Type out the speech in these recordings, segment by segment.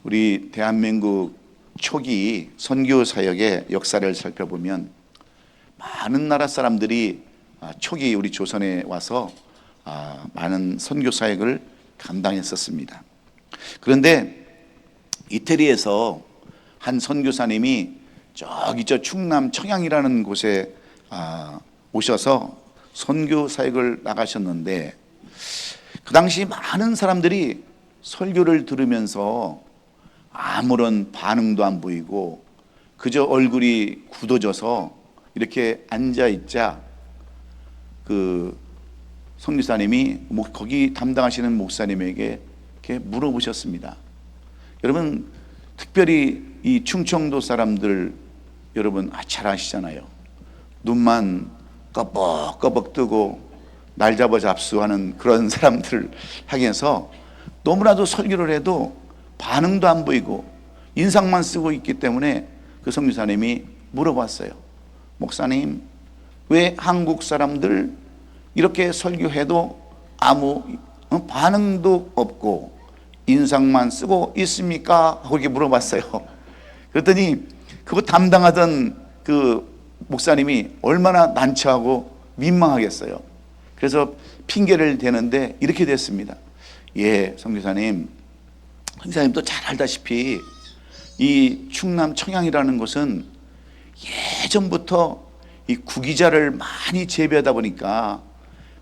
우리 대한민국 초기 선교 사역의 역사를 살펴보면 많은 나라 사람들이 초기 우리 조선에 와서 많은 선교 사역을 감당했었습니다. 그런데 이태리에서 한 선교사님이 저기 충남 청양이라는 곳에 오셔서 선교 사역을 나가셨는데, 그 당시 많은 사람들이 설교를 들으면서 아무런 반응도 안 보이고 그저 얼굴이 굳어져서 이렇게 앉아있자 그 선교사님이 거기 담당하시는 목사님에게 이렇게 물어보셨습니다. 여러분, 특별히 이 충청도 사람들 여러분 잘 아시잖아요. 눈만 꺼벅꺼벅 뜨고 날 잡아 잡수하는 그런 사람들 향해서 너무나도 설교를 해도 반응도 안 보이고 인상만 쓰고 있기 때문에 그 선교사님이 물어봤어요. 목사님, 왜 한국 사람들 이렇게 설교해도 아무 반응도 없고 인상만 쓰고 있습니까? 하고 이렇게 물어봤어요. 그랬더니 그거 담당하던 그 목사님이 얼마나 난처하고 민망하겠어요. 그래서 핑계를 대는데 이렇게 됐습니다. 예, 선교사님도 잘 알다시피 이 충남 청양이라는 곳은 예전부터 이 구기자를 많이 재배하다 보니까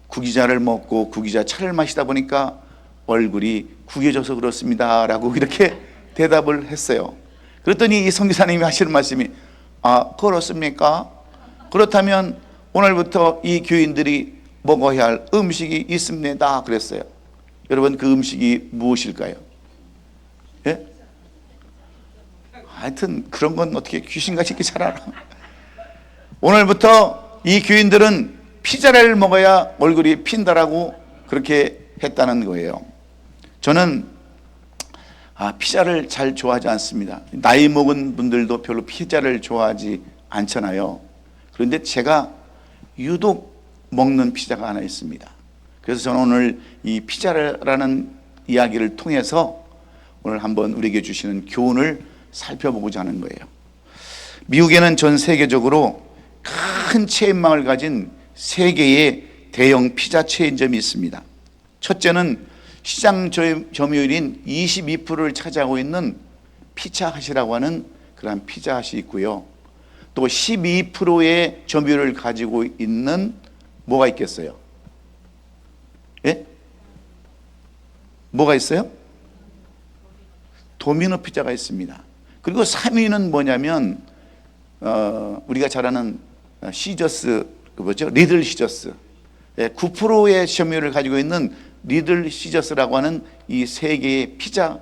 구기자를 먹고 구기자 차를 마시다 보니까 얼굴이 구겨져서 그렇습니다 라고 이렇게 대답을 했어요. 그랬더니 이 선교사님이 하시는 말씀이 그렇습니까? 그렇다면 오늘부터 이 교인들이 먹어야 할 음식이 있습니다 그랬어요. 여러분, 그 음식이 무엇일까요? 예? 하여튼 그런 건 어떻게 귀신같이 이렇게 잘 알아. 오늘부터 이 교인들은 피자를 먹어야 얼굴이 핀다라고 그렇게 했다는 거예요. 저는 피자를 잘 좋아하지 않습니다. 나이 먹은 분들도 별로 피자를 좋아하지 않잖아요. 그런데 제가 유독 먹는 피자가 하나 있습니다. 그래서 저는 오늘 이 피자라는 이야기를 통해서 오늘 한번 우리에게 주시는 교훈을 살펴보고자 하는 거예요. 미국에는 전 세계적으로 큰 체인망을 가진 세 개의 대형 피자 체인점이 있습니다. 첫째는 시장 점유율인 22%를 차지하고 있는 피자핫이라고 하는 그런 피자핫이 있고요. 또 12%의 점유율을 가지고 있는 뭐가 있겠어요? 예? 뭐가 있어요? 도미노 피자가 있습니다. 그리고 3위는 뭐냐면 우리가 잘 아는 시저스, 리들 시저스, 9%의 점유율을 가지고 있는 리들 시저스라고 하는 이 세 개의 피자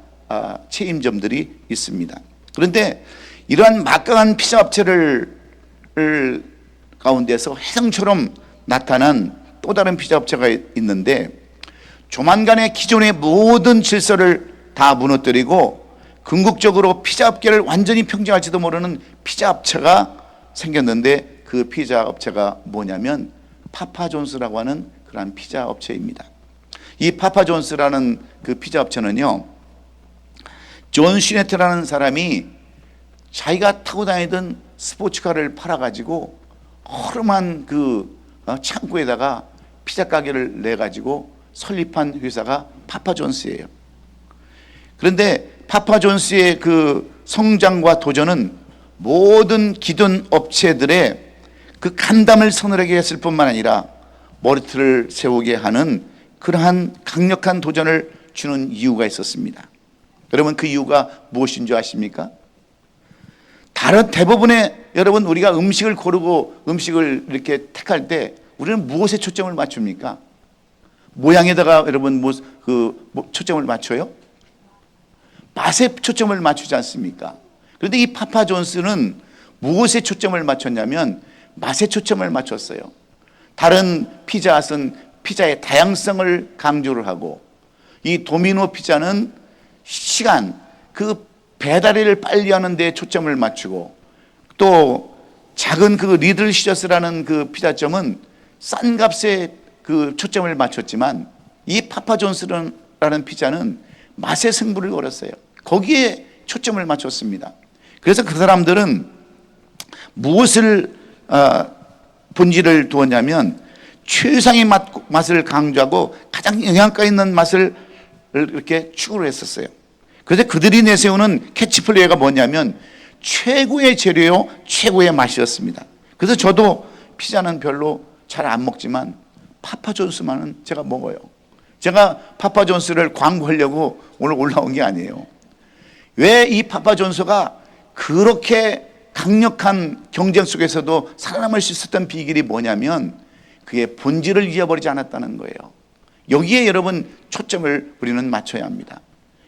체인점들이 있습니다. 그런데 이러한 막강한 피자 업체를 가운데서 혜성처럼 나타난 또 다른 피자 업체가 있는데, 조만간에 기존의 모든 질서를 다 무너뜨리고 궁극적으로 피자 업계를 완전히 평정할지도 모르는 피자 업체가 생겼는데, 그 피자 업체가 뭐냐면 파파존스라고 하는 그런 피자 업체입니다. 이 파파존스라는 그 피자 업체는요, 존 시네트라는 사람이 자기가 타고 다니던 스포츠카를 팔아가지고 허름한 그 창고에다가 피자 가게를 내가지고 설립한 회사가 파파존스예요. 그런데 파파존스의 그 성장과 도전은 모든 기존 업체들의 그 간담을 서늘하게 했을 뿐만 아니라 머리털을 세우게 하는 그러한 강력한 도전을 주는 이유가 있었습니다. 여러분, 그 이유가 무엇인 줄 아십니까? 다른 대부분의 여러분, 우리가 음식을 고르고 음식을 이렇게 택할 때 우리는 무엇에 초점을 맞춥니까? 모양에다가 여러분 초점을 맞춰요? 맛에 초점을 맞추지 않습니까? 그런데 이 파파존스는 무엇에 초점을 맞췄냐면 맛에 초점을 맞췄어요. 다른 피자헛은 피자의 다양성을 강조를 하고, 이 도미노 피자는 시간, 그 배달을 빨리 하는 데 초점을 맞추고, 또 작은 그 리들 시저스라는 그 피자점은 싼 값에 그 초점을 맞췄지만, 이 파파존스라는 피자는 맛의 승부를 걸었어요. 거기에 초점을 맞췄습니다. 그래서 그 사람들은 무엇을 본질을 두었냐면 최상의 맛을 강조하고 가장 영양가 있는 맛을 이렇게 추구를 했었어요. 그래서 그들이 내세우는 캐치플레이가 뭐냐면 최고의 재료요, 최고의 맛이었습니다. 그래서 저도 피자는 별로 잘 안 먹지만 파파존스만은 제가 먹어요. 제가 파파존스를 광고하려고 오늘 올라온 게 아니에요. 왜 이 파파존스가 그렇게 강력한 경쟁 속에서도 살아남을 수 있었던 비결이 뭐냐면 그의 본질을 잊어버리지 않았다는 거예요. 여기에 여러분 초점을 우리는 맞춰야 합니다.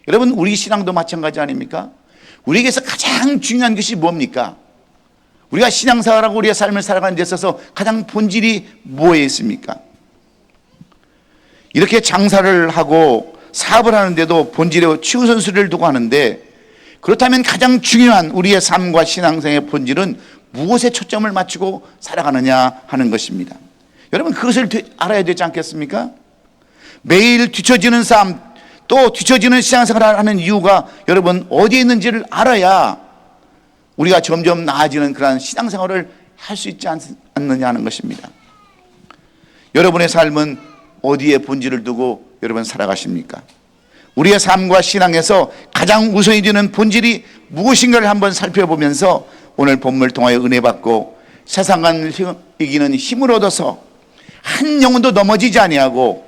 여러분 우리 신앙도 마찬가지 아닙니까? 우리에게서 가장 중요한 것이 뭡니까? 우리가 신앙생활하고 우리의 삶을 살아가는 데 있어서 가장 본질이 뭐에 있습니까? 이렇게 장사를 하고 사업을 하는데도 본질에 최우선순위를 두고 하는데, 그렇다면 가장 중요한 우리의 삶과 신앙생의 본질은 무엇에 초점을 맞추고 살아가느냐 하는 것입니다. 여러분 그것을 알아야 되지 않겠습니까? 매일 뒤처지는 삶, 또 뒤처지는 신앙생활을 하는 이유가 여러분 어디에 있는지를 알아야 우리가 점점 나아지는 그러한 신앙생활을 할 수 있지 않느냐 하는 것입니다. 여러분의 삶은 어디에 본질을 두고 여러분 살아가십니까? 우리의 삶과 신앙에서 가장 우선이 되는 본질이 무엇인가를 한번 살펴보면서 오늘 본문을 통하여 은혜 받고 세상을 이기는 힘을 얻어서 한 영혼도 넘어지지 아니하고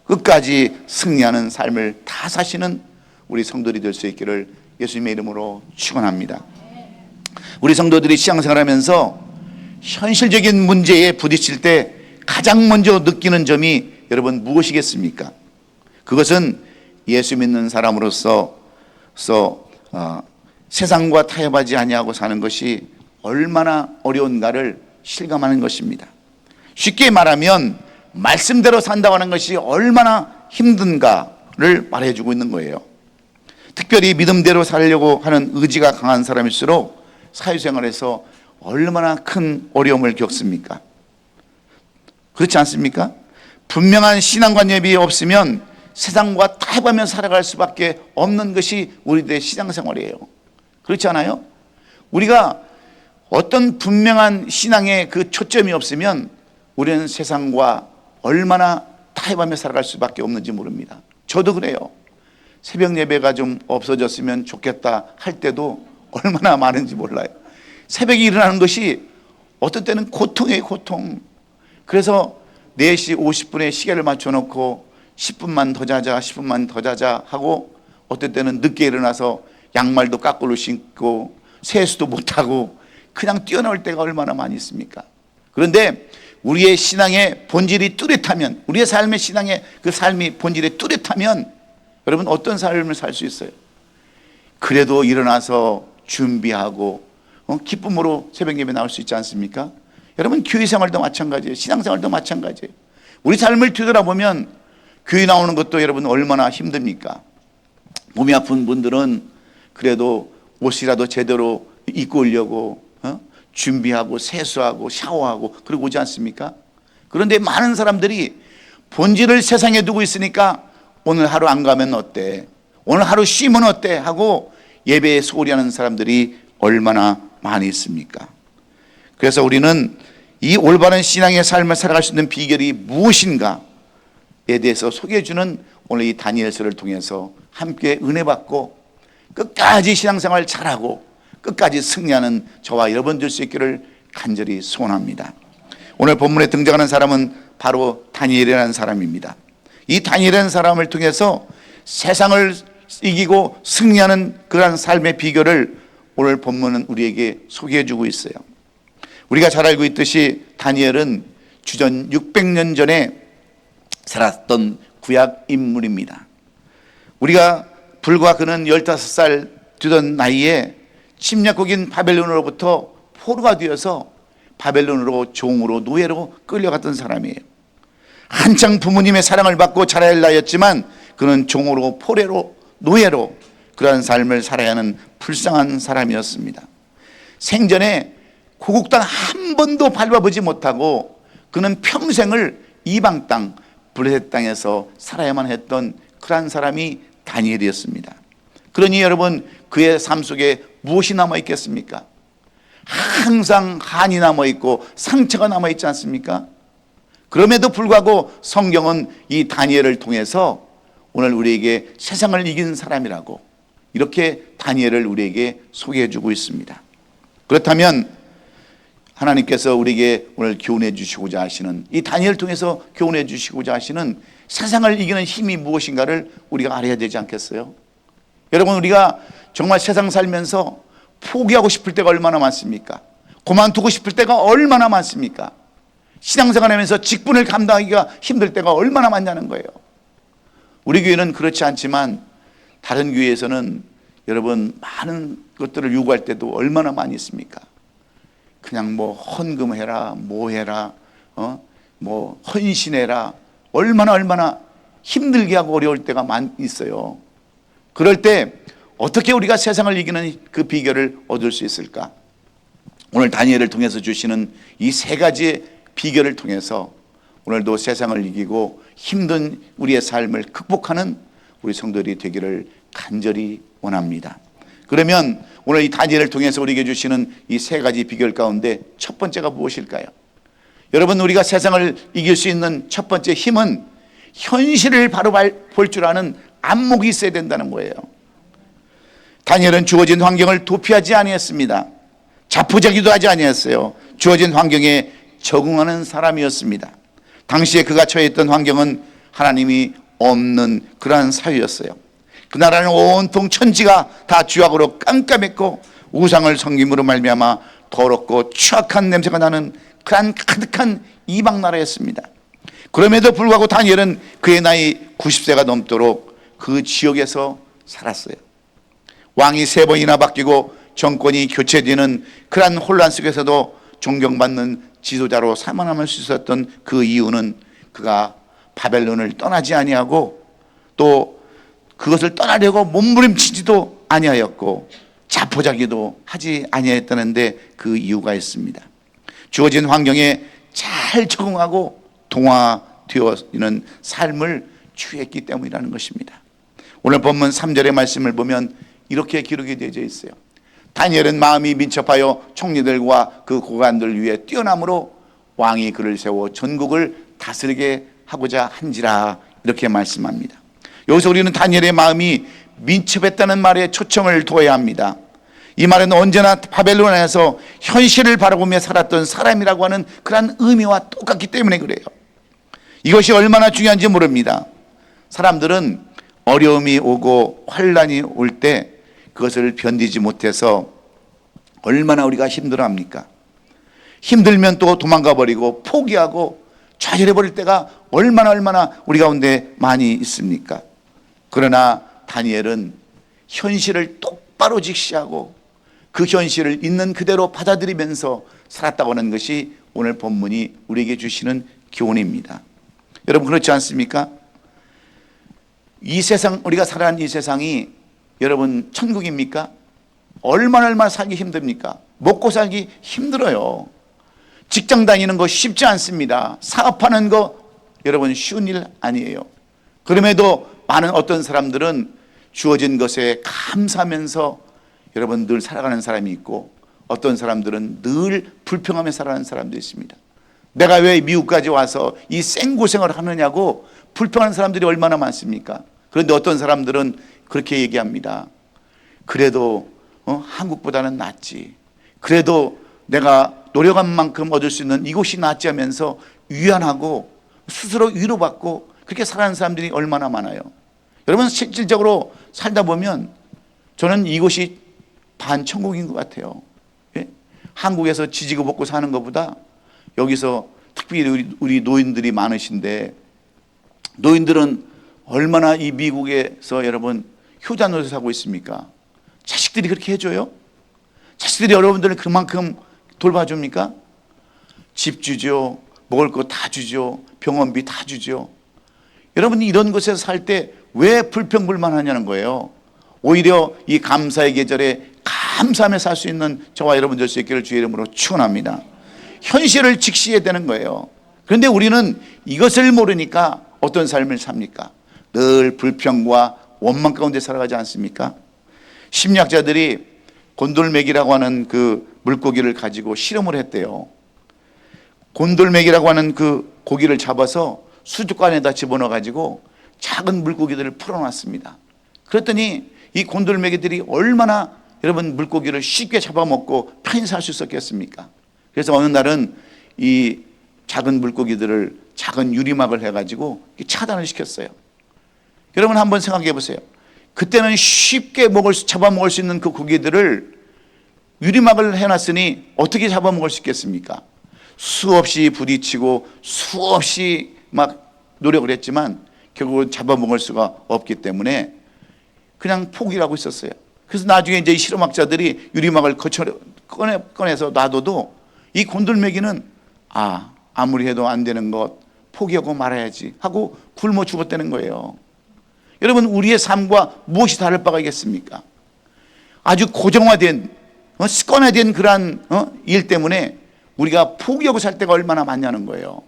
끝까지 승리하는 삶을 다 사시는 우리 성도들이 될 수 있기를 예수님의 이름으로 축원합니다. 우리 성도들이 신앙생활하면서 현실적인 문제에 부딪힐 때 가장 먼저 느끼는 점이 여러분 무엇이겠습니까? 그것은 예수 믿는 사람으로서 세상과 타협하지 아니하고 사는 것이 얼마나 어려운가를 실감하는 것입니다. 쉽게 말하면 말씀대로 산다고 하는 것이 얼마나 힘든가를 말해주고 있는 거예요. 특별히 믿음대로 살려고 하는 의지가 강한 사람일수록 사회생활에서 얼마나 큰 어려움을 겪습니까? 그렇지 않습니까? 분명한 신앙관념이 없으면 세상과 타협하며 살아갈 수밖에 없는 것이 우리들의 신앙생활이에요. 그렇지 않아요? 우리가 어떤 분명한 신앙의 그 초점이 없으면 우리는 세상과 얼마나 타협하며 살아갈 수밖에 없는지 모릅니다. 저도 그래요. 새벽 예배가 좀 없어졌으면 좋겠다 할 때도 얼마나 많은지 몰라요. 새벽에 일어나는 것이 어떤 때는 고통이에요, 고통. 그래서 4시 50분에 시계를 맞춰놓고 10분만 더 자자, 10분만 더 자자 하고 어떤 때는 늦게 일어나서 양말도 까꾸로 신고 세수도 못하고 그냥 뛰어나올 때가 얼마나 많이 있습니까? 그런데 우리의 신앙의 본질이 뚜렷하면, 우리의 삶의 신앙의 그 삶이 본질이 뚜렷하면 여러분 어떤 삶을 살 수 있어요? 그래도 일어나서 준비하고 기쁨으로 새벽 예배 나올 수 있지 않습니까? 여러분 교회 생활도 마찬가지예요. 신앙생활도 마찬가지예요. 우리 삶을 뒤돌아보면 교회 나오는 것도 여러분 얼마나 힘듭니까? 몸이 아픈 분들은 그래도 옷이라도 제대로 입고 오려고 준비하고 세수하고 샤워하고 그러고 오지 않습니까? 그런데 많은 사람들이 본질을 세상에 두고 있으니까 오늘 하루 안 가면 어때? 오늘 하루 쉬면 어때? 하고 예배에 소홀히 하는 사람들이 얼마나 많이 있습니까? 그래서 우리는 이 올바른 신앙의 삶을 살아갈 수 있는 비결이 무엇인가에 대해서 소개해주는 오늘 이 다니엘서를 통해서 함께 은혜 받고 끝까지 신앙생활 잘하고 끝까지 승리하는 저와 여러분 될 수 있기를 간절히 소원합니다. 오늘 본문에 등장하는 사람은 바로 다니엘이라는 사람입니다. 이 다니엘이라는 사람을 통해서 세상을 이기고 승리하는 그러한 삶의 비결을 오늘 본문은 우리에게 소개해주고 있어요. 우리가 잘 알고 있듯이 다니엘은 주전 600년 전에 살았던 구약 인물입니다. 우리가 불과 그는 15살 되던 나이에 침략국인 바벨론으로부터 포로가 되어서 바벨론으로 종으로 노예로 끌려갔던 사람이에요. 한창 부모님의 사랑을 받고 자랄 나이였지만 그는 종으로 포로로 노예로 그러한 삶을 살아야 하는 불쌍한 사람이었습니다. 생전에 고국 땅 한 번도 밟아보지 못하고 그는 평생을 이방 땅 블레셋 땅에서 살아야만 했던 그러한 사람이 다니엘이었습니다. 그러니 여러분, 그의 삶 속에 무엇이 남아 있겠습니까? 항상 한이 남아 있고 상처가 남아 있지 않습니까? 그럼에도 불구하고 성경은 이 다니엘을 통해서 오늘 우리에게 세상을 이긴 사람이라고 이렇게 다니엘을 우리에게 소개해 주고 있습니다. 그렇다면 하나님께서 우리에게 오늘 교훈해 주시고자 하시는, 이 다니엘을 통해서 교훈해 주시고자 하시는 세상을 이기는 힘이 무엇인가를 우리가 알아야 되지 않겠어요? 여러분, 우리가 정말 세상 살면서 포기하고 싶을 때가 얼마나 많습니까? 그만두고 싶을 때가 얼마나 많습니까? 신앙생활 하면서 직분을 감당하기가 힘들 때가 얼마나 많냐는 거예요. 우리 교회는 그렇지 않지만 다른 교회에서는 여러분 많은 것들을 요구할 때도 얼마나 많이 있습니까? 그냥 뭐 헌금해라, 뭐 해라, 뭐 헌신해라, 얼마나 힘들게 하고 어려울 때가 많이 있어요. 그럴 때 어떻게 우리가 세상을 이기는 그 비결을 얻을 수 있을까? 오늘 다니엘을 통해서 주시는 이 세 가지의 비결을 통해서 오늘도 세상을 이기고 힘든 우리의 삶을 극복하는 우리 성도들이 되기를 간절히 원합니다. 그러면 오늘 이 다니엘을 통해서 우리에게 주시는 이 세 가지 비결 가운데 첫 번째가 무엇일까요? 여러분, 우리가 세상을 이길 수 있는 첫 번째 힘은 현실을 바로 볼 줄 아는 안목이 있어야 된다는 거예요. 다니엘은 주어진 환경을 도피하지 아니했습니다. 자포자기도 하지 아니했어요. 주어진 환경에 적응하는 사람이었습니다. 당시에 그가 처해 있던 환경은 하나님이 없는 그러한 사회였어요. 그 나라는 온통 천지가 다 죄악으로 깜깜했고 우상을 섬김으로 말미암아 더럽고 추악한 냄새가 나는 그러한 가득한 이방 나라였습니다. 그럼에도 불구하고 다니엘은 그의 나이 90세가 넘도록 그 지역에서 살았어요. 왕이 3번이나 바뀌고 정권이 교체되는 그러한 혼란 속에서도 존경받는 지도자로 살아남을 수 있었던 그 이유는 그가 바벨론을 떠나지 아니하고 또 그것을 떠나려고 몸부림치지도 아니하였고 자포자기도 하지 아니하였다는데 그 이유가 있습니다. 주어진 환경에 잘 적응하고 동화되어지는 삶을 취했기 때문이라는 것입니다. 오늘 본문 3절의 말씀을 보면 이렇게 기록이 되어 있어요. 다니엘은 마음이 민첩하여 총리들과 그 고관들 위에 뛰어남으로 왕이 그를 세워 전국을 다스리게 하고자 한지라, 이렇게 말씀합니다. 여기서 우리는 다니엘의 마음이 민첩했다는 말에 초점을 두어야 합니다. 이 말은 언제나 바벨론 안에서 현실을 바라보며 살았던 사람이라고 하는 그런 의미와 똑같기 때문에 그래요. 이것이 얼마나 중요한지 모릅니다. 사람들은 어려움이 오고 환란이 올 때 그것을 견디지 못해서 얼마나 우리가 힘들어합니까? 힘들면 또 도망가 버리고 포기하고 좌절해 버릴 때가 얼마나 우리 가운데 많이 있습니까? 그러나 다니엘은 현실을 똑바로 직시하고 그 현실을 있는 그대로 받아들이면서 살았다고 하는 것이 오늘 본문이 우리에게 주시는 교훈입니다. 여러분, 그렇지 않습니까? 이 세상, 우리가 살아가는 이 세상이 여러분 천국입니까? 얼마나 살기 힘듭니까? 먹고 살기 힘들어요. 직장 다니는 거 쉽지 않습니다. 사업하는 거 여러분 쉬운 일 아니에요. 그럼에도 많은 어떤 사람들은 주어진 것에 감사하면서 여러분 늘 살아가는 사람이 있고, 어떤 사람들은 늘 불평하며 살아가는 사람도 있습니다. 내가 왜 미국까지 와서 이 생고생을 하느냐고 불평하는 사람들이 얼마나 많습니까? 그런데 어떤 사람들은 그렇게 얘기합니다. 그래도 한국보다는 낫지. 그래도 내가 노력한 만큼 얻을 수 있는 이곳이 낫지 하면서 위안하고 스스로 위로받고 그렇게 살아가는 사람들이 얼마나 많아요. 여러분, 실질적으로 살다 보면 저는 이곳이 반천국인 것 같아요. 예? 한국에서 지지고 볶고 사는 것보다 여기서 특별히 우리 노인들이 많으신데, 노인들은 얼마나 이 미국에서 여러분 효자 노릇을 하고 있습니까? 자식들이 그렇게 해줘요? 자식들이 여러분들을 그만큼 돌봐줍니까? 집 주죠, 먹을 거 다 주죠, 병원비 다 주죠. 여러분이 이런 곳에서 살 때 왜 불평불만하냐는 거예요. 오히려 이 감사의 계절에 감사하며 살 수 있는 저와 여러분 될 수 있기를 주의 이름으로 축원합니다. 현실을 직시해야 되는 거예요. 그런데 우리는 이것을 모르니까 어떤 삶을 삽니까? 늘 불평과 원망 가운데 살아가지 않습니까? 심리학자들이 곤돌메기라고 하는 그 물고기를 가지고 실험을 했대요. 곤돌메기라고 하는 그 고기를 잡아서 수족관에다 집어넣어 가지고 작은 물고기들을 풀어놨습니다. 그랬더니 이 곤돌메기들이 얼마나 여러분 물고기를 쉽게 잡아먹고 편히 살 수 있었겠습니까? 그래서 어느 날은 이 작은 물고기들을 작은 유리막을 해가지고 차단을 시켰어요. 여러분 한번 생각해 보세요. 그때는 쉽게 잡아먹을 수 있는 그 고기들을 유리막을 해놨으니 어떻게 잡아먹을 수 있겠습니까? 수없이 부딪히고 수없이 막 노력을 했지만 결국은 잡아먹을 수가 없기 때문에 그냥 포기를 하고 있었어요. 그래서 나중에 이제 이 실험학자들이 유리막을 꺼내서 놔둬도 이 곤돌메기는 아무리 해도 안 되는 것 포기하고 말아야지 하고 굶어 죽었다는 거예요. 여러분 우리의 삶과 무엇이 다를 바가 있겠습니까? 아주 고정화된 습관화된 그러한 일 때문에 우리가 포기하고 살 때가 얼마나 많냐는 거예요.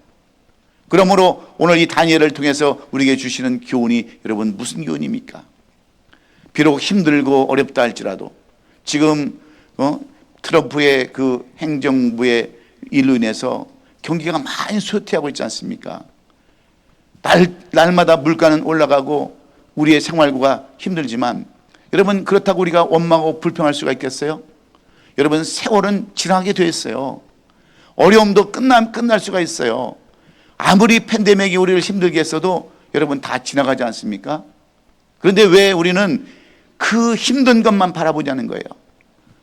그러므로 오늘 이 다니엘을 통해서 우리에게 주시는 교훈이 여러분 무슨 교훈입니까? 비록 힘들고 어렵다 할지라도 지금 트럼프의 그 행정부의 일로 인해서 경기가 많이 쇠퇴하고 있지 않습니까? 날마다 물가는 올라가고 우리의 생활고가 힘들지만 여러분 그렇다고 우리가 원망하고 불평할 수가 있겠어요? 여러분 세월은 지나게 돼 있어요. 어려움도 끝날 수가 있어요. 아무리 팬데믹이 우리를 힘들게 했어도 여러분 다 지나가지 않습니까? 그런데 왜 우리는 그 힘든 것만 바라보냐는 거예요.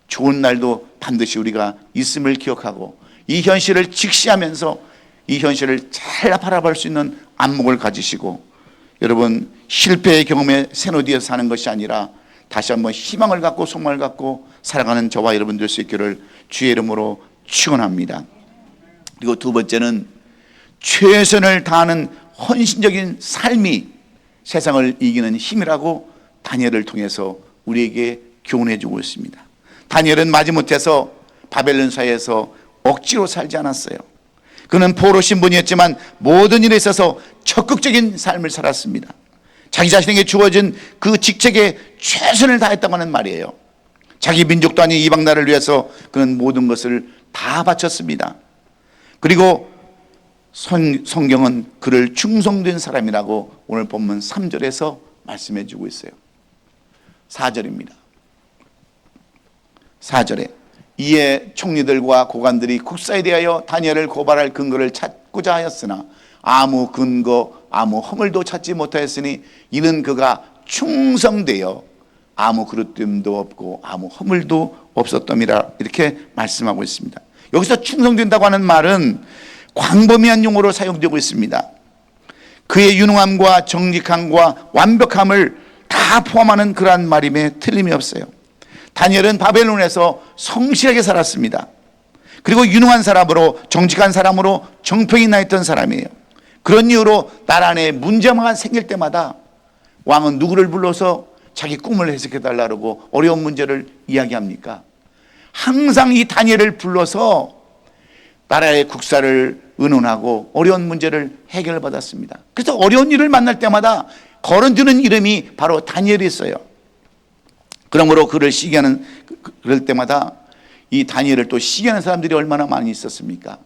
좋은 날도 반드시 우리가 있음을 기억하고 이 현실을 직시하면서 이 현실을 잘 바라볼 수 있는 안목을 가지시고 여러분 실패의 경험에 새노디에서 사는 것이 아니라 다시 한번 희망을 갖고 소망을 갖고 살아가는 저와 여러분 될 수 있기를 주의 이름으로 축원합니다. 그리고 두 번째는 최선을 다하는 헌신적인 삶이 세상을 이기는 힘이라고 다니엘을 통해서 우리에게 교훈해 주고 있습니다. 다니엘은 마지못해서 바벨론 사회에서 억지로 살지 않았어요. 그는 포로 신분이었지만 모든 일에 있어서 적극적인 삶을 살았습니다. 자기 자신에게 주어진 그 직책에 최선을 다했다고 하는 말이에요. 자기 민족도 아닌 이방 나라를 위해서 그는 모든 것을 다 바쳤습니다. 그리고 성경은 그를 충성된 사람이라고 오늘 본문 3절에서 말씀해 주고 있어요. 4절입니다. 4절에 이에 총리들과 고관들이 국사에 대하여 다니엘을 고발할 근거를 찾고자 하였으나 아무 근거 아무 허물도 찾지 못하였으니 이는 그가 충성되어 아무 그릇됨도 없고 아무 허물도 없었덤이라 이렇게 말씀하고 있습니다. 여기서 충성된다고 하는 말은 광범위한 용어로 사용되고 있습니다. 그의 유능함과 정직함과 완벽함을 다 포함하는 그러한 말임에 틀림이 없어요. 다니엘은 바벨론에서 성실하게 살았습니다. 그리고 유능한 사람으로 정직한 사람으로 정평이 나 있던 사람이에요. 그런 이유로 나라 안에 문제만 생길 때마다 왕은 누구를 불러서 자기 꿈을 해석해 달라고 어려운 문제를 이야기합니까? 항상 이 다니엘을 불러서 나라의 국사를 의논하고 어려운 문제를 해결받았습니다. 그래서 어려운 일을 만날 때마다 거론드는 이름이 바로 다니엘이었어요. 그러므로 그를 시기하는 그럴 때마다 이 다니엘을 또 시기하는 사람들이 얼마나 많이 있었습니까?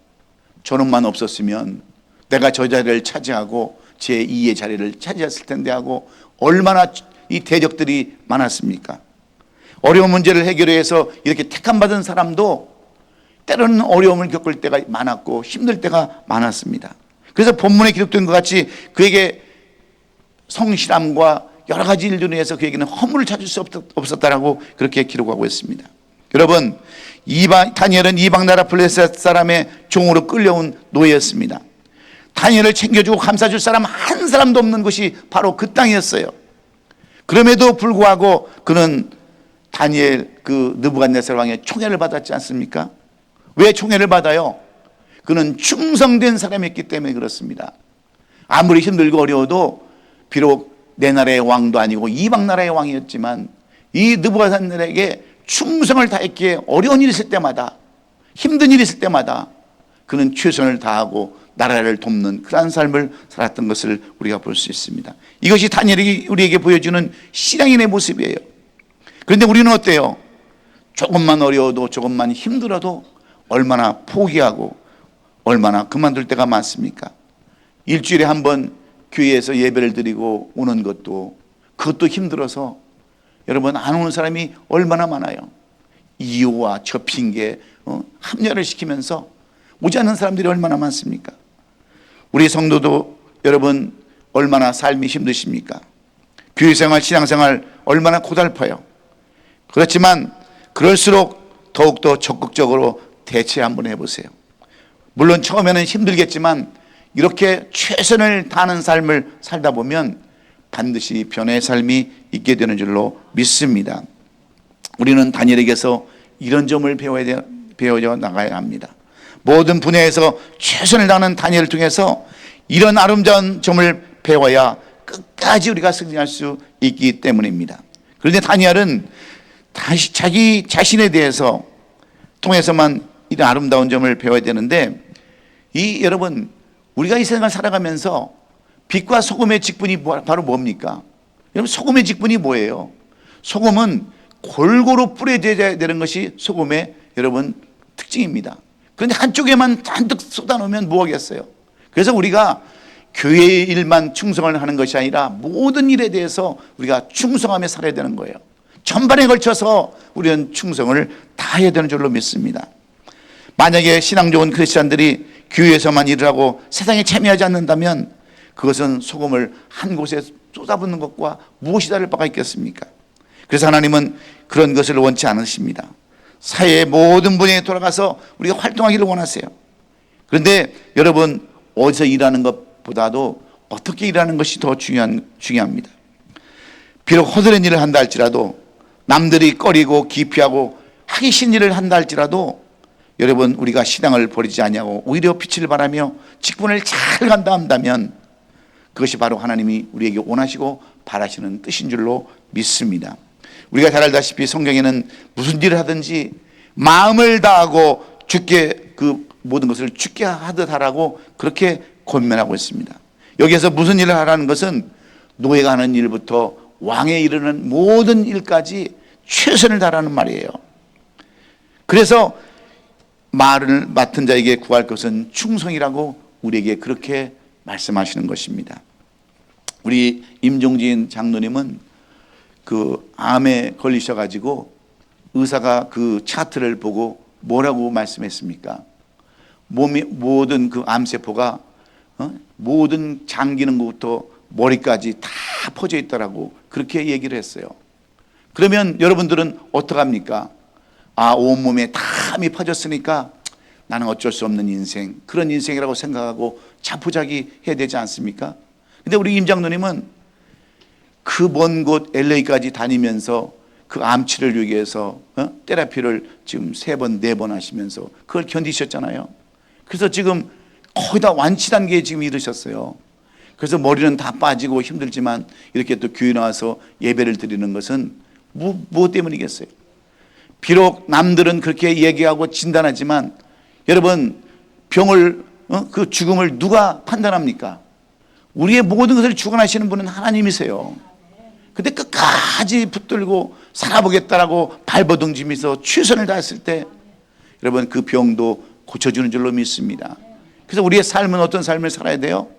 저놈만 없었으면 내가 저 자리를 차지하고 제 2의 자리를 차지했을 텐데 하고 얼마나 이 대적들이 많았습니까? 어려운 문제를 해결해서 이렇게 택함받은 사람도 때로는 어려움을 겪을 때가 많았고 힘들 때가 많았습니다. 그래서 본문에 기록된 것 같이 그에게 성실함과 여러 가지 일들을 위해서 그에게는 허물을 찾을 수 없었다라고 그렇게 기록하고 있습니다. 여러분, 다니엘은 이방 나라 블레셋 사람의 종으로 끌려온 노예였습니다. 다니엘을 챙겨주고 감싸줄 사람 한 사람도 없는 곳이 바로 그 땅이었어요. 그럼에도 불구하고 그는 다니엘 그 느부갓네살 왕의 총애를 받았지 않습니까? 왜 총애를 받아요? 그는 충성된 사람이었기 때문에 그렇습니다. 아무리 힘들고 어려워도 비록 내 나라의 왕도 아니고 이방 나라의 왕이었지만 이 느부갓네살에게 충성을 다했기에 어려운 일이 있을 때마다 힘든 일이 있을 때마다 그는 최선을 다하고 나라를 돕는 그러한 삶을 살았던 것을 우리가 볼 수 있습니다. 이것이 다니엘이 우리에게 보여주는 신앙인의 모습이에요. 그런데 우리는 어때요? 조금만 어려워도 조금만 힘들어도 얼마나 포기하고 얼마나 그만둘 때가 많습니까? 일주일에 한 번 교회에서 예배를 드리고 오는 것도 그것도 힘들어서 여러분 안 오는 사람이 얼마나 많아요. 이유와 저 핑계 합리화를 시키면서 오지 않는 사람들이 얼마나 많습니까? 우리 성도도 여러분 얼마나 삶이 힘드십니까? 교회생활, 신앙생활 얼마나 고달파요. 그렇지만 그럴수록 더욱더 적극적으로 대체 한번 해보세요. 물론 처음에는 힘들겠지만 이렇게 최선을 다하는 삶을 살다 보면 반드시 변화의 삶이 있게 되는 줄로 믿습니다. 우리는 다니엘에게서 이런 점을 배워져 나가야 합니다. 모든 분야에서 최선을 다하는 다니엘을 통해서 이런 아름다운 점을 배워야 끝까지 우리가 승리할 수 있기 때문입니다. 그런데 다니엘은 다시 자기 자신에 대해서 통해서만 이런 아름다운 점을 배워야 되는데, 여러분 우리가 이 세상을 살아가면서 빛과 소금의 직분이 바로 뭡니까? 여러분 소금의 직분이 뭐예요? 소금은 골고루 뿌려져야 되는 것이 소금의 여러분 특징입니다. 그런데 한쪽에만 잔뜩 쏟아놓으면 뭐하겠어요? 그래서 우리가 교회의 일만 충성을 하는 것이 아니라 모든 일에 대해서 우리가 충성하며 살아야 되는 거예요. 전반에 걸쳐서 우리는 충성을 다해야 되는 줄로 믿습니다. 만약에 신앙 좋은 크리스찬들이 교회에서만 일을 하고 세상에 참여하지 않는다면 그것은 소금을 한 곳에 쏟아붓는 것과 무엇이 다를 바가 있겠습니까? 그래서 하나님은 그런 것을 원치 않으십니다. 사회의 모든 분야에 돌아가서 우리가 활동하기를 원하세요. 그런데 여러분 어디서 일하는 것보다도 어떻게 일하는 것이 더 중요합니다. 비록 허드렛 일을 한다 할지라도, 남들이 꺼리고 기피하고 하기 싫은 일을 한다 할지라도 여러분 우리가 신앙을 버리지 아니하고 오히려 빛을 발하며 직분을 잘 감당한다면 그것이 바로 하나님이 우리에게 원하시고 바라시는 뜻인 줄로 믿습니다. 우리가 잘 알다시피 성경에는 무슨 일을 하든지 마음을 다하고 주께 그 모든 것을 주께 하듯 하라고 그렇게 권면하고 있습니다. 여기에서 무슨 일을 하라는 것은 노예가 하는 일부터 왕에 이르는 모든 일까지 최선을 다하라는 말이에요. 그래서 말을 맡은 자에게 구할 것은 충성이라고 우리에게 그렇게 말씀하시는 것입니다. 우리 임종진 장로님은 그 암에 걸리셔가지고 의사가 그 차트를 보고 뭐라고 말씀했습니까? 몸이 모든 그 암세포가 모든 장 기능부터 머리까지 다 퍼져 있더라고 그렇게 얘기를 했어요. 그러면 여러분들은 어떡합니까? 온몸에 다 암이 퍼졌으니까 나는 어쩔 수 없는 인생, 그런 인생이라고 생각하고 자포자기 해야 되지 않습니까? 근데 우리 임 장로님은 그 먼 곳 LA까지 다니면서 그 암치를 위해서 테라피를 지금 3번, 4번 하시면서 그걸 견디셨잖아요. 그래서 지금 거의 다 완치 단계에 지금 이르셨어요. 그래서 머리는 다 빠지고 힘들지만 이렇게 또 교회 나와서 예배를 드리는 것은 무엇 때문이겠어요? 비록 남들은 그렇게 얘기하고 진단하지만 여러분 병을 그 죽음을 누가 판단합니까? 우리의 모든 것을 주관하시는 분은 하나님이세요. 근데 끝까지 붙들고 살아보겠다라고 발버둥지면서 최선을 다했을 때 여러분 그 병도 고쳐주는 줄로 믿습니다. 그래서 우리의 삶은 어떤 삶을 살아야 돼요?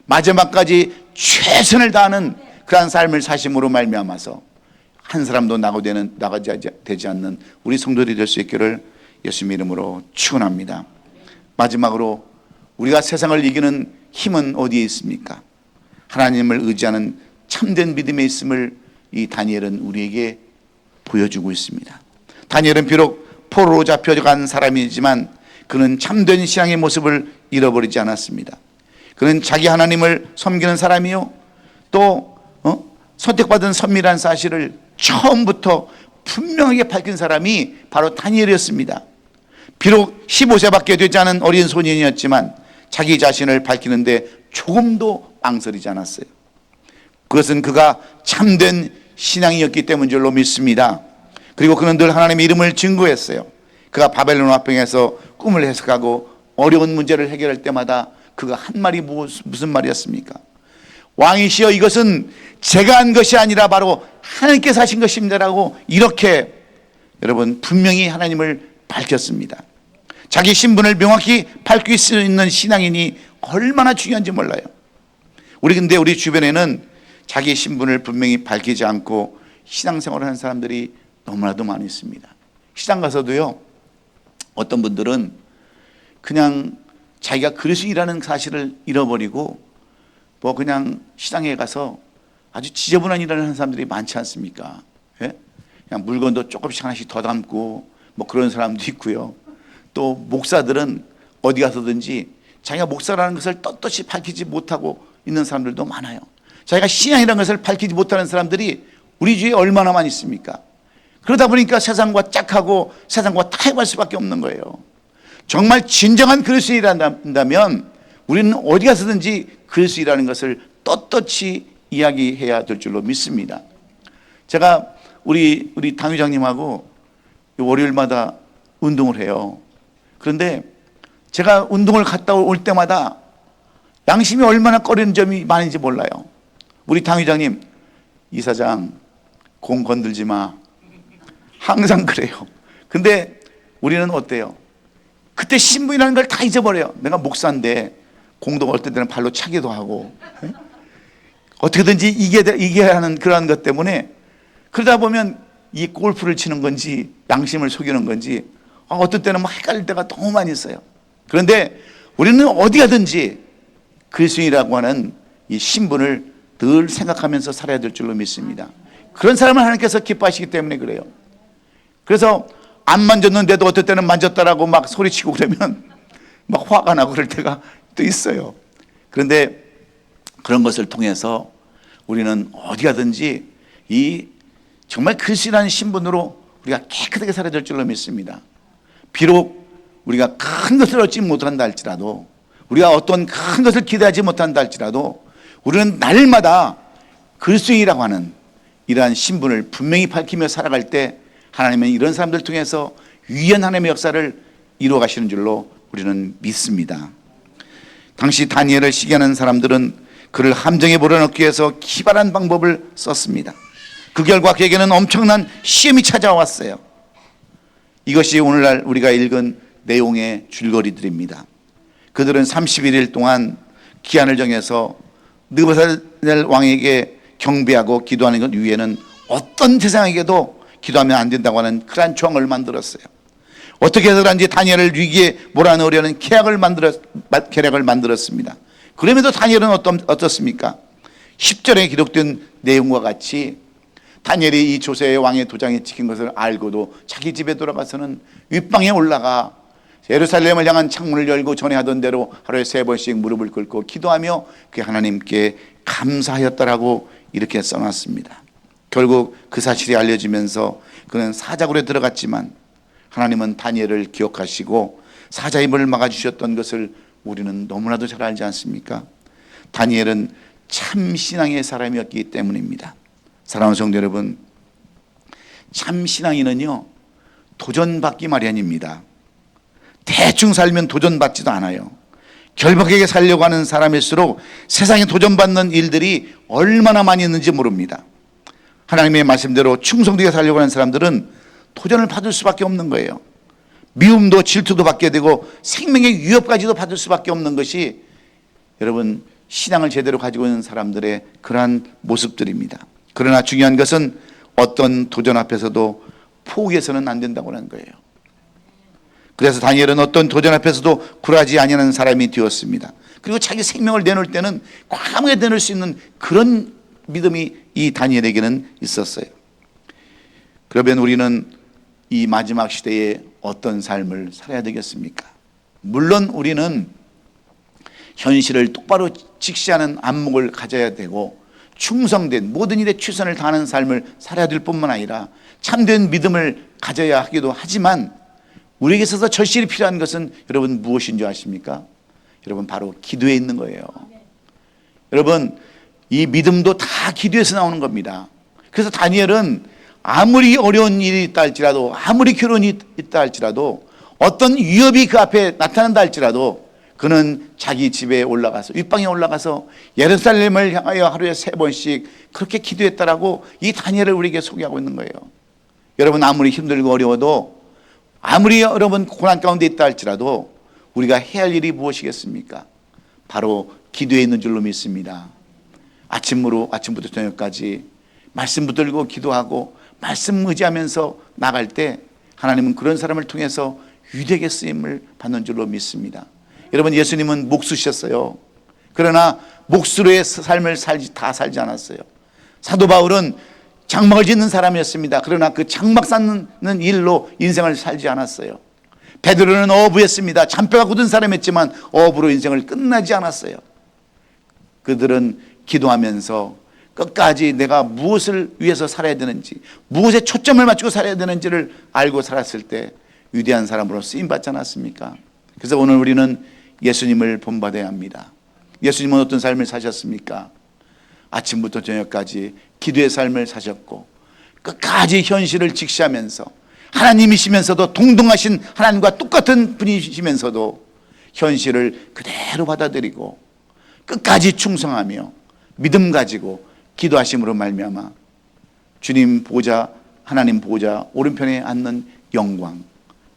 마지막까지 최선을 다하는 그러한 삶을 사심으로 말미암아서 한 사람도 나가지 되지 않는 우리 성도들이 될 수 있기를 예수님의 이름으로 축원합니다. 마지막으로 우리가 세상을 이기는 힘은 어디에 있습니까? 하나님을 의지하는 참된 믿음에 있음을 이 다니엘은 우리에게 보여주고 있습니다. 다니엘은 비록 포로로 잡혀간 사람이지만 그는 참된 신앙의 모습을 잃어버리지 않았습니다. 그는 자기 하나님을 섬기는 사람이요 또 선택받은 선미란 사실을 처음부터 분명하게 밝힌 사람이 바로 다니엘이었습니다. 비록 15세밖에 되지 않은 어린 소년이었지만 자기 자신을 밝히는데 조금도 망설이지 않았어요. 그것은 그가 참된 신앙이었기 때문인 줄로 믿습니다. 그리고 그는 늘 하나님의 이름을 증거했어요. 그가 바벨론 화평에서 꿈을 해석하고 어려운 문제를 해결할 때마다 그가 한 말이 무슨 말이었습니까? 왕이시여 이것은 제가 한 것이 아니라 바로 하나님께서 하신 것입니다라고 이렇게 여러분 분명히 하나님을 밝혔습니다. 자기 신분을 명확히 밝힐 수 있는 신앙인이 얼마나 중요한지 몰라요. 근데 우리 주변에는 자기 신분을 분명히 밝히지 않고 신앙생활을 하는 사람들이 너무나도 많이 있습니다. 시장 가서도요, 어떤 분들은 그냥 자기가 그리스도인이라는 사실을 잃어버리고 뭐 그냥 시장에 가서 아주 지저분한 일을 하는 사람들이 많지 않습니까? 예? 그냥 물건도 조금씩 하나씩 더 담고 뭐 그런 사람도 있고요. 또 목사들은 어디 가서든지 자기가 목사라는 것을 떳떳이 밝히지 못하고 있는 사람들도 많아요. 자기가 신앙이라는 것을 밝히지 못하는 사람들이 우리 주위에 얼마나 많이 있습니까? 그러다 보니까 세상과 짝하고 세상과 타협할 수밖에 없는 거예요. 정말 진정한 그리스도인이라면 우리는 어디 가서든지 그리스도인이라는 것을 떳떳이 이야기해야 될 줄로 믿습니다. 제가 우리 당회장님하고 월요일마다 운동을 해요. 그런데 제가 운동을 갔다 올 때마다 양심이 얼마나 꺼리는 점이 많은지 몰라요. 우리 당회장님, 이사장 공 건들지 마. 항상 그래요. 근데 우리는 어때요? 그때 신분이라는 걸 다 잊어버려요. 내가 목사인데 공도 어떨 때는 발로 차기도 하고 어떻게든지 이겨야 하는 그러한 것 때문에 그러다 보면 이 골프를 치는 건지 양심을 속이는 건지 어떤 때는 막 헷갈릴 때가 너무 많이 있어요. 그런데 우리는 어디 가든지 그리스도인이라고 하는 이 신분을 늘 생각하면서 살아야 될 줄로 믿습니다. 그런 사람을 하나님께서 기뻐하시기 때문에 그래요. 그래서 안 만졌는데도 어떨 때는 만졌다라고 막 소리치고 그러면 막 화가 나고 그럴 때가 또 있어요. 그런데 그런 것을 통해서 우리는 어디 가든지 이 정말 그리스도라는 신분으로 우리가 깨끗하게 살아야 될 줄로 믿습니다. 비록 우리가 큰 것을 얻지 못한다 할지라도, 우리가 어떤 큰 것을 기대하지 못한다 할지라도 우리는 날마다 그리스도인이라고 하는 이러한 신분을 분명히 밝히며 살아갈 때 하나님은 이런 사람들 통해서 위대한 하나님의 역사를 이루어 가시는 줄로 우리는 믿습니다. 당시 다니엘을 시기하는 사람들은 그를 함정에 몰아넣기 위해서 기발한 방법을 썼습니다. 그 결과 그에게는 엄청난 시험이 찾아왔어요. 이것이 오늘날 우리가 읽은 내용의 줄거리들입니다. 그들은 31일 동안 기한을 정해서 느부갓네살 왕에게 경배하고 기도하는 것 위에는 어떤 세상에게도 기도하면 안 된다고 하는 그러한 조항을 만들었어요. 어떻게 해서 그런지 다니엘을 위기에 몰아넣으려는 계략을 만들었습니다. 그럼에도 다니엘은 어떻습니까? 10절에 기록된 내용과 같이 다니엘이 이 조세의 왕의 도장이 찍힌 것을 알고도 자기 집에 돌아가서는 윗방에 올라가 예루살렘을 향한 창문을 열고 전에 하던 대로 하루에 3번씩 무릎을 꿇고 기도하며 그 하나님께 감사하였다라고 이렇게 써놨습니다. 결국 그 사실이 알려지면서 그는 사자굴에 들어갔지만 하나님은 다니엘을 기억하시고 사자의 문을 막아주셨던 것을 우리는 너무나도 잘 알지 않습니까? 다니엘은 참 신앙의 사람이었기 때문입니다. 사랑하는 성도 여러분, 참 신앙인은요 도전받기 마련입니다. 대충 살면 도전받지도 않아요. 결박하게 살려고 하는 사람일수록 세상에 도전받는 일들이 얼마나 많이 있는지 모릅니다. 하나님의 말씀대로 충성되게 살려고 하는 사람들은 도전을 받을 수밖에 없는 거예요. 미움도 질투도 받게 되고 생명의 위협까지도 받을 수밖에 없는 것이 여러분 신앙을 제대로 가지고 있는 사람들의 그러한 모습들입니다. 그러나 중요한 것은 어떤 도전 앞에서도 포기해서는 안 된다고 하는 거예요. 그래서 다니엘은 어떤 도전 앞에서도 굴하지 아니하는 사람이 되었습니다. 그리고 자기 생명을 내놓을 때는 과감하게 내놓을 수 있는 그런 믿음이 이 다니엘에게는 있었어요. 그러면 우리는 이 마지막 시대에 어떤 삶을 살아야 되겠습니까? 물론 우리는 현실을 똑바로 직시하는 안목을 가져야 되고 충성된 모든 일에 최선을 다하는 삶을 살아야 될 뿐만 아니라 참된 믿음을 가져야 하기도 하지만 우리에게 있어서 절실히 필요한 것은 여러분 무엇인 줄 아십니까? 여러분 바로 기도에 있는 거예요. 여러분 이 믿음도 다 기도에서 나오는 겁니다. 그래서 다니엘은 아무리 어려운 일이 있다 할지라도 아무리 괴로운 일이 있다 할지라도 어떤 위협이 그 앞에 나타난다 할지라도 그는 자기 집에 올라가서 윗방에 올라가서 예루살렘을 향하여 하루에 3번씩 그렇게 기도했다라고 이 다니엘을 우리에게 소개하고 있는 거예요. 여러분, 아무리 힘들고 어려워도, 아무리 여러분 고난 가운데 있다 할지라도 우리가 해야 할 일이 무엇이겠습니까? 바로 기도에 있는 줄로 믿습니다. 아침부터 저녁까지 말씀 붙들고 기도하고 말씀 의지하면서 나갈 때 하나님은 그런 사람을 통해서 위대하게 쓰임을 받는 줄로 믿습니다. 여러분, 예수님은 목수셨어요. 그러나 목수로의 삶을 다 살지 않았어요. 사도 바울은 장막을 짓는 사람이었습니다. 그러나 그 장막 쌓는 일로 인생을 살지 않았어요. 베드로는 어부였습니다. 잔뼈가 굳은 사람이었지만 어부로 인생을 끝나지 않았어요. 그들은 기도하면서 끝까지 내가 무엇을 위해서 살아야 되는지, 무엇에 초점을 맞추고 살아야 되는지를 알고 살았을 때 위대한 사람으로 쓰임받지 않았습니까? 그래서 오늘 우리는 예수님을 본받아야 합니다. 예수님은 어떤 삶을 사셨습니까? 아침부터 저녁까지 기도의 삶을 사셨고 끝까지 현실을 직시하면서 하나님이시면서도 동등하신 하나님과 똑같은 분이시면서도 현실을 그대로 받아들이고 끝까지 충성하며 믿음 가지고 기도하심으로 말미암아 주님 보좌, 하나님 보좌 오른편에 앉는 영광,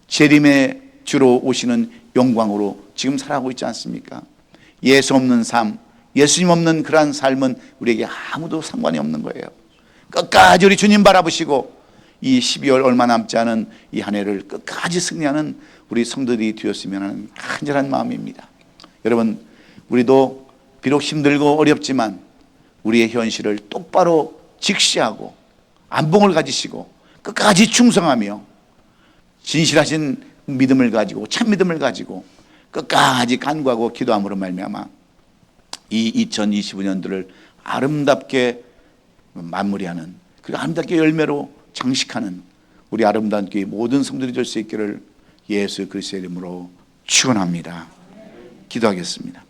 재림의 주로 오시는 영광으로 지금 살아가고 있지 않습니까? 예수 없는 삶, 예수님 없는 그러한 삶은 우리에게 아무도 상관이 없는 거예요. 끝까지 우리 주님 바라보시고 이 12월 얼마 남지 않은 이 한 해를 끝까지 승리하는 우리 성도들이 되었으면 하는 간절한 마음입니다. 여러분, 우리도 비록 힘들고 어렵지만 우리의 현실을 똑바로 직시하고 안봉을 가지시고 끝까지 충성하며 진실하신 믿음을 가지고 참 믿음을 가지고 끝까지 간구하고 기도함으로 말미암아 이 2025년도를 아름답게 마무리하는, 그리고 아름답게 열매로 장식하는 우리 아름다운 교회 모든 성도들이 될 수 있기를 예수 그리스도의 이름으로 축원합니다. 기도하겠습니다.